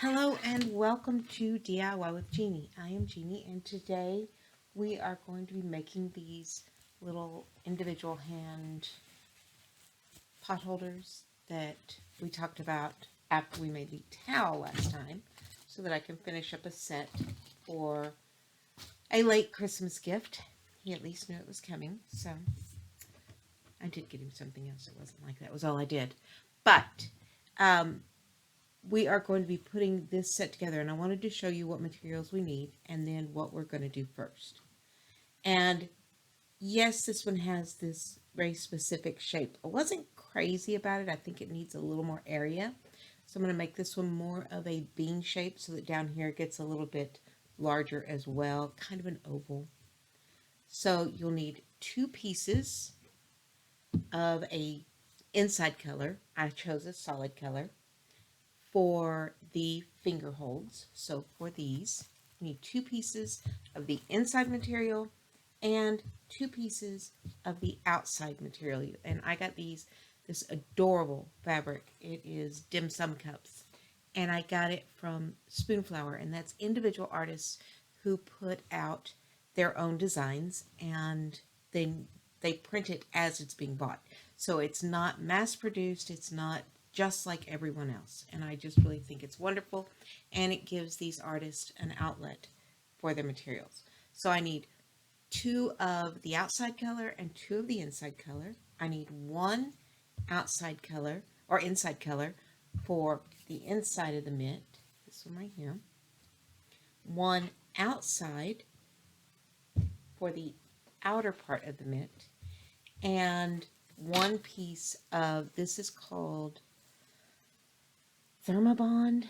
Hello and welcome to DIY with Jeannie. I am Jeannie and today we are going to be making these little individual hand pot holders that we talked about after we made the towel last time so that I can finish up a set for a late Christmas gift. He at least knew it was coming, so I did get him something else. It wasn't like that was all I did. But we are going to be putting this set together, and I wanted to show you what materials we need and then what we're going to do first. And yes, this one has this very specific shape. I wasn't crazy about it. I think it needs a little more area. So I'm going to make this one more of a bean shape so that down here it gets a little bit larger as well, kind of an oval. So you'll need two pieces of a inside color. I chose a solid color. For the finger holds, so for these, you need two pieces of the inside material and two pieces of the outside material. And I got this adorable fabric. It is dim sum cups. And I got it from Spoonflower, and that's individual artists who put out their own designs and then they print it as it's being bought. So it's not mass produced, it's not just like everyone else. And I just really think it's wonderful, and it gives these artists an outlet for their materials. So I need two of the outside color and two of the inside color. I need one outside color or inside color for the inside of the mitt, this one right here. One outside for the outer part of the mitt, and one piece of, this is called Thermabond,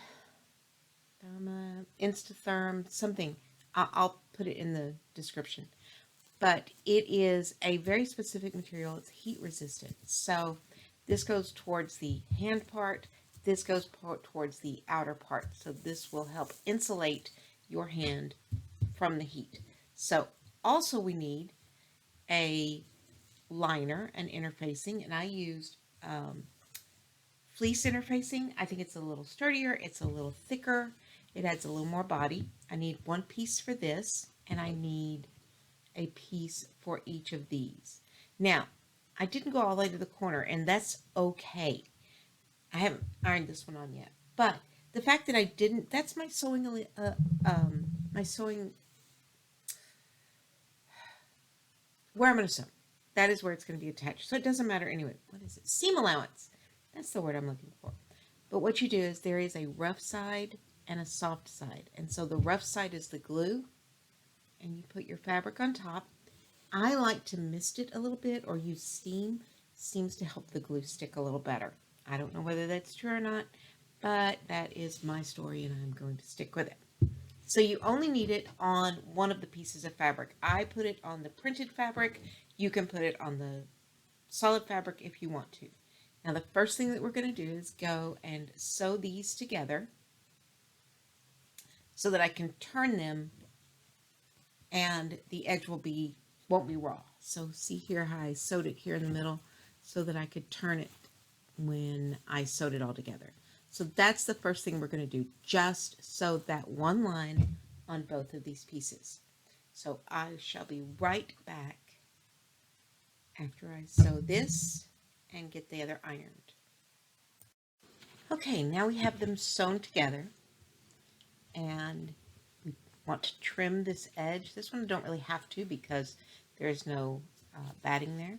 Instatherm, something. I'll put it in the description. But it is a very specific material. It's heat resistant. So this goes towards the hand part. This goes towards the outer part. So this will help insulate your hand from the heat. So also we need a liner, an interfacing, and I used Fleece interfacing. I think it's a little sturdier, it's a little thicker, it adds a little more body. I need one piece for this, and I need a piece for each of these. Now, I didn't go all the way to the corner, and that's okay. I haven't ironed this one on yet, but the fact that I didn't, that's my sewing, where I'm going to sew. That is where it's going to be attached. So it doesn't matter anyway. What is it? Seam allowance. That's the word I'm looking for. But what you do is there is a rough side and a soft side. And so the rough side is the glue, and you put your fabric on top. I like to mist it a little bit or use steam. Seems to help the glue stick a little better. I don't know whether that's true or not, but that is my story and I'm going to stick with it. So you only need it on one of the pieces of fabric. I put it on the printed fabric. You can put it on the solid fabric if you want to. Now the first thing that we're going to do is go and sew these together so that I can turn them and the edge won't be raw. So see here how I sewed it here in the middle so that I could turn it when I sewed it all together. So that's the first thing we're going to do. Just sew that one line on both of these pieces. So I shall be right back after I sew this and get the other ironed. Okay, now we have them sewn together, and we want to trim this edge. This one I don't really have to because there's no batting there. And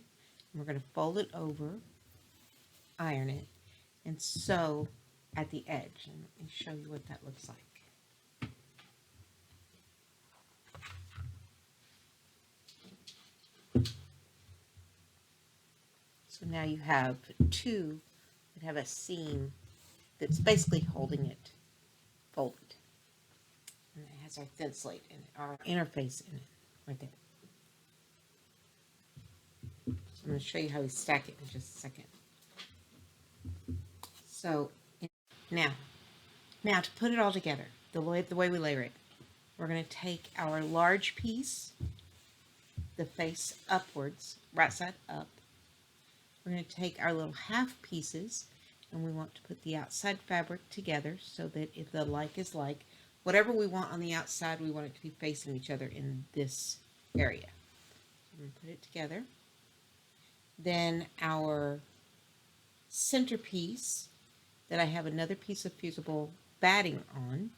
we're going to fold it over, iron it, and sew at the edge. And let me show you what that looks like. So now you have two that have a seam that's basically holding it folded. And it has our thin slate in it, our interface in it, right there. So I'm going to show you how we stack it in just a second. So now to put it all together, the way we layer it, we're going to take our large piece, the face upwards, right side up. We're going to take our little half pieces and we want to put the outside fabric together so that if the like is like, whatever we want on the outside, we want it to be facing each other in this area. I'm going to put it together. Then our centerpiece that I have another piece of fusible batting on,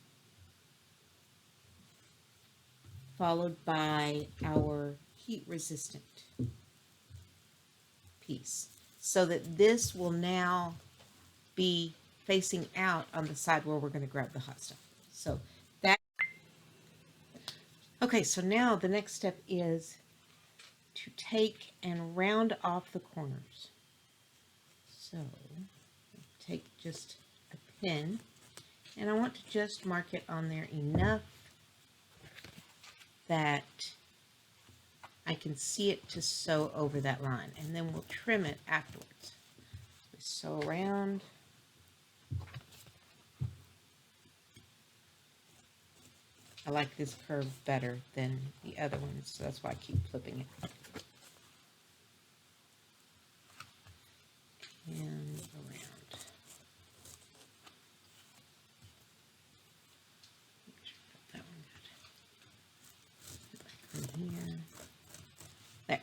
followed by our heat resistant piece, so that this will now be facing out on the side where we're going to grab the hot stuff. So that, okay, so now the next step is to take and round off the corners. So take just a pin, and I want to just mark it on there enough that I can see it to sew over that line, and then we'll trim it afterwards. We sew around. I like this curve better than the other ones, so that's why I keep flipping it. And around. Make sure I got that one good. Put it back in here. There.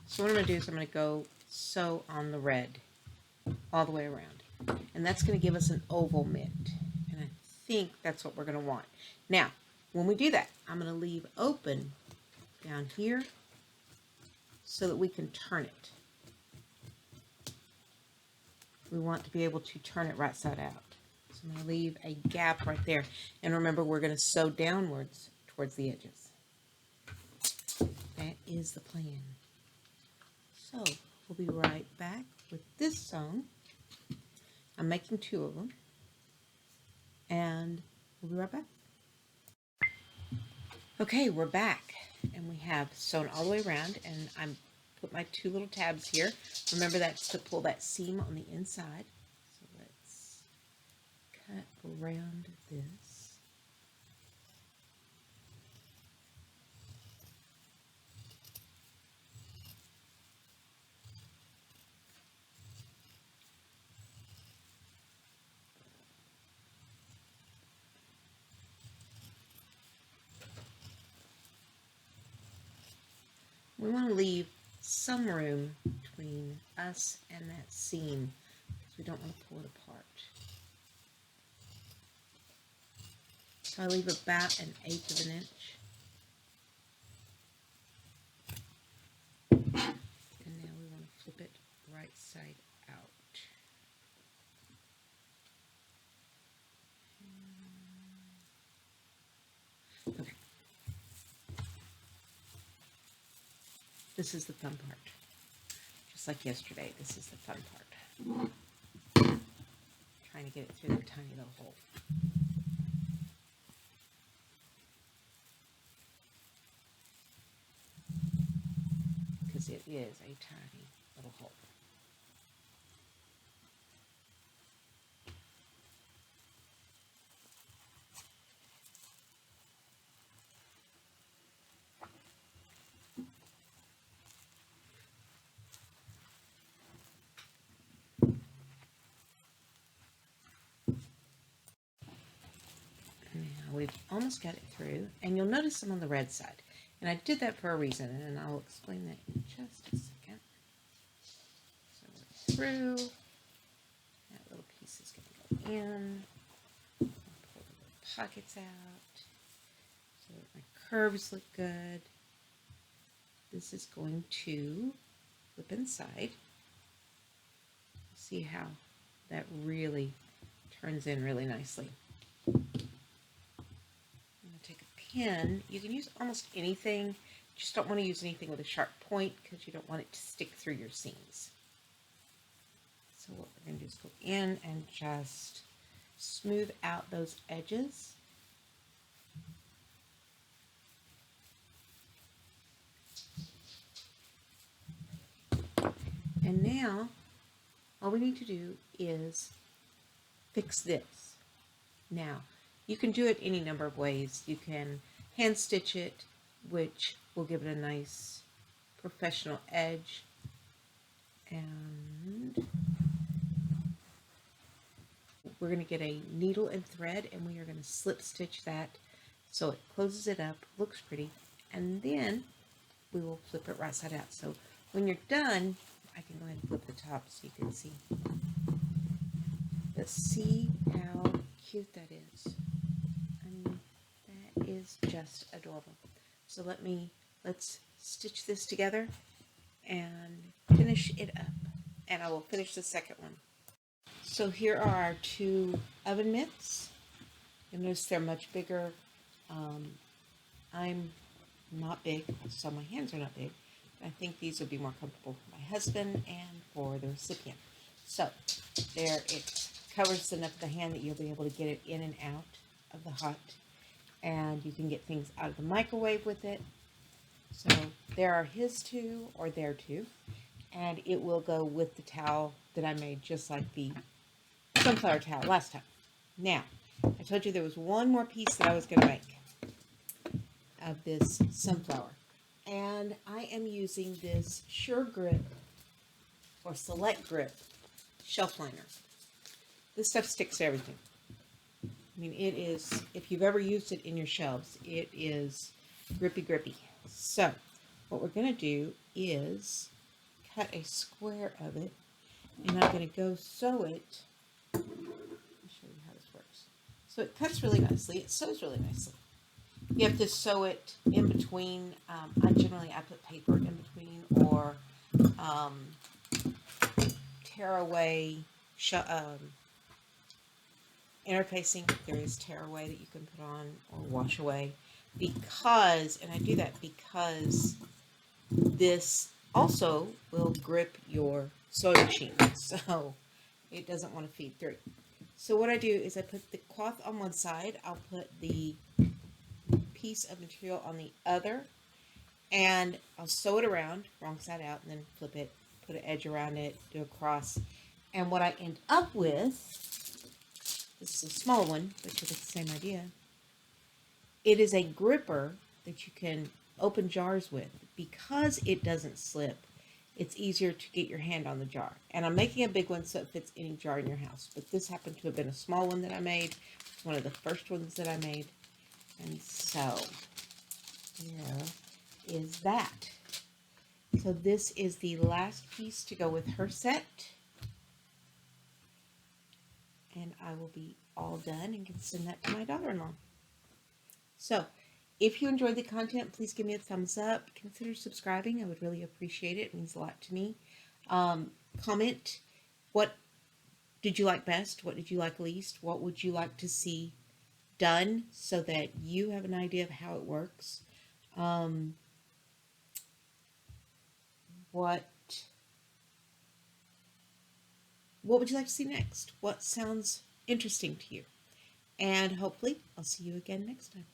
So what I'm going to do is I'm going to go sew on the red all the way around. And that's going to give us an oval mitt. And I think that's what we're going to want. Now, when we do that, I'm going to leave open down here so that we can turn it. We want to be able to turn it right side out. So I'm going to leave a gap right there. And remember, we're going to sew downwards towards the edges. That is the plan. So we'll be right back with this sewn. I'm making 2 of them. And we'll be right back. Okay, we're back. And we have sewn all the way around. And I'm put my 2 little tabs here. Remember, that's to pull that seam on the inside. So let's cut around this. We want to leave some room between us and that seam because we don't want to pull it apart. So I leave about 1/8 of an inch. And now we want to flip it right side out. Okay. This is the fun part. Just like yesterday, this is the fun part. Trying to get it through the tiny little hole. Because it is a tiny little hole. We've almost got it through, and you'll notice I'm on the red side. And I did that for a reason, and I'll explain that in just a second. So we're through. That little piece is going to go in. I'll pull the little pockets out so that my curves look good. This is going to flip inside. See how that really turns in really nicely. Pin, you can use almost anything, just don't want to use anything with a sharp point because you don't want it to stick through your seams. So what we're going to do is go in and just smooth out those edges. And now all we need to do is fix this. Now, you can do it any number of ways. You can hand stitch it, which will give it a nice professional edge. And we're going to get a needle and thread, and we are going to slip stitch that so it closes it up, looks pretty, and then we will flip it right side out. So when you're done, I can go ahead and flip the top so you can see. But see how cute that is. I mean, that is just adorable. So let's stitch this together and finish it up. And I will finish the second one. So here are our two oven mitts. You'll notice they're much bigger. I'm not big, so my hands are not big. I think these would be more comfortable for my husband and for the recipient. So there, it covers enough of the hand that you'll be able to get it in and out of the hot, and you can get things out of the microwave with it. So there are his two, or their two, and it will go with the towel that I made, just like the sunflower towel last time. Now, I told you there was one more piece that I was going to make of this sunflower, and I am using this Sure Grip or Select Grip shelf liner. This stuff sticks to everything. I mean, it is, if you've ever used it in your shelves, it is grippy. So what we're going to do is cut a square of it, and I'm going to go sew it. Let me show you how this works. So it cuts really nicely. It sews really nicely. You have to sew it in between. I put paper in between, or tear away interfacing. There is tear away that you can put on, or wash away, because, and I do that because this also will grip your sewing machine, so it doesn't want to feed through. So what I do is I put the cloth on one side, I'll put the piece of material on the other, and I'll sew it around, wrong side out, and then flip it, put an edge around it, do a cross. And what I end up with, this is a small one, but you get the same idea. It is a gripper that you can open jars with. Because it doesn't slip, it's easier to get your hand on the jar. And I'm making a big one so it fits any jar in your house. But this happened to have been a small one that I made. It's one of the first ones that I made. And so, there is that. So this is the last piece to go with her set. And I will be all done and can send that to my daughter-in-law. So, if you enjoyed the content, please give me a thumbs up. Consider subscribing. I would really appreciate it. It means a lot to me. Comment, what did you like best? What did you like least? What would you like to see done so that you have an idea of how it works? What would you like to see next? What sounds interesting to you? And hopefully I'll see you again next time.